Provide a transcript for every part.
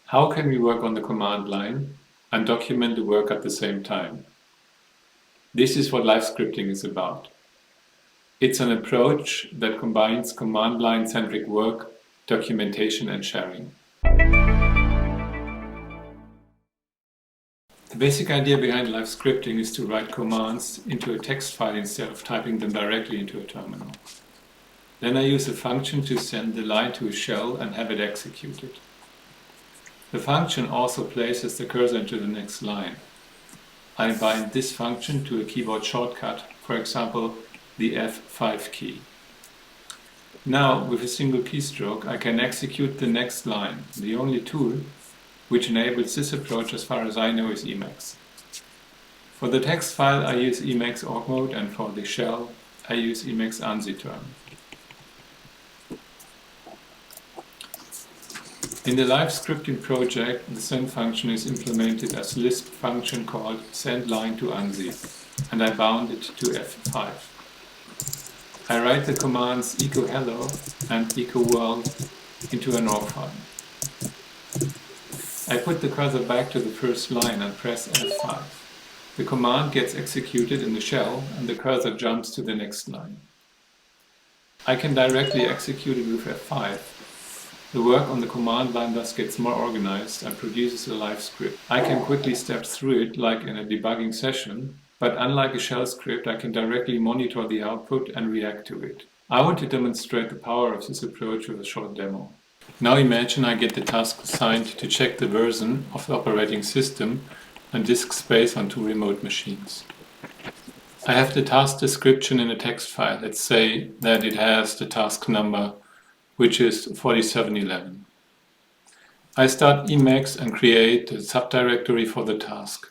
How can we work on the command line and document the work at the same time? This is what live scripting is about. It's an approach that combines command line-centric work, documentation and sharing. The basic idea behind live scripting is to write commands into a text file instead of typing them directly into a terminal. Then I use a function to send the line to a shell and have it executed. The function also places the cursor into the next line. I bind this function to a keyboard shortcut, for example, the F5 key. Now, with a single keystroke, I can execute the next line. The only tool which enables this approach, as far as I know, is Emacs. For the text file, I use Emacs org mode, and for the shell, I use Emacs ansi-term. In the live scripting project, the send function is implemented as a Lisp function called sendLine-to-ANSI, and I bound it to F5. I write the commands echo-hello and echo-world into an org file. I put the cursor back to the first line and press F5. The command gets executed in the shell and the cursor jumps to the next line. I can directly execute it with F5. The work on the command line thus gets more organized and produces a live script. I can quickly step through it like in a debugging session, but unlike a shell script, I can directly monitor the output and react to it. I want to demonstrate the power of this approach with a short demo. Now imagine I get the task assigned to check the version of the operating system and disk space on two remote machines. I have the task description in a text file. Let's say that it has the task number, which is 4711. I start Emacs and create a subdirectory for the task.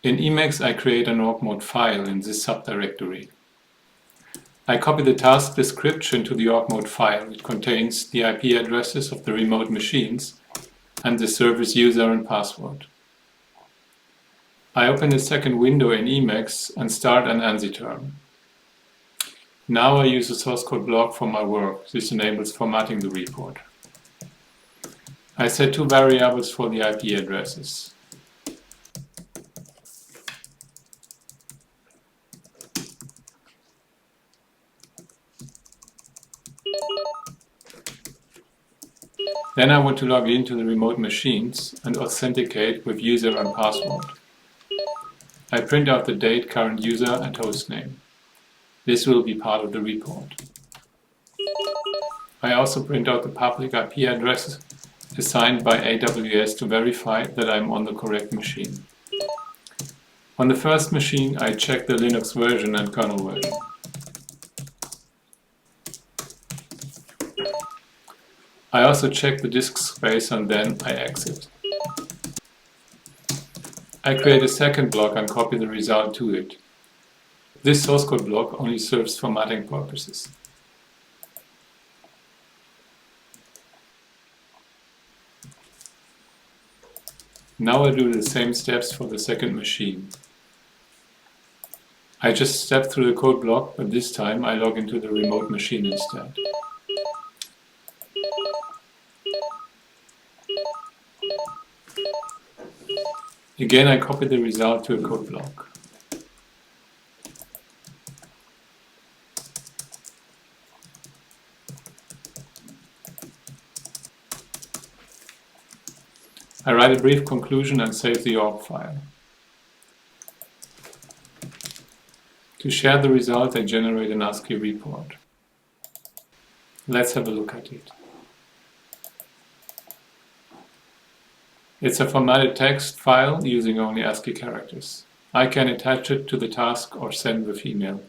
In Emacs I create an org mode file in this subdirectory. I copy the task description to the org mode file. It contains the IP addresses of the remote machines and the service user and password. I open a second window in Emacs and start an ansi-term. Now I use a source code block for my work. This enables formatting the report. I set two variables for the IP addresses. Then I want to log into the remote machines and authenticate with user and password. I print out the date, current user and hostname. This will be part of the report. I also print out the public IP address assigned by AWS to verify that I'm on the correct machine. On the first machine, I check the Linux version and kernel version. I also check the disk space and then I exit. I create a second block and copy the result to it. This source code block only serves formatting purposes. Now I do the same steps for the second machine. I just step through the code block, but this time I log into the remote machine instead. Again, I copy the result to a code block. I write a brief conclusion and save the org file. To share the result, I generate an ASCII report. Let's have a look at it. It's a formatted text file using only ASCII characters. I can attach it to the task or send with email.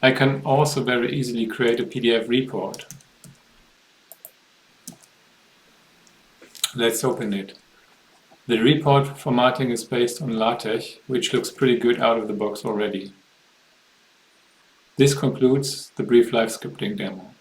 I can also very easily create a PDF report. Let's open it. The report formatting is based on LaTeX, which looks pretty good out of the box already. This concludes the brief live scripting demo.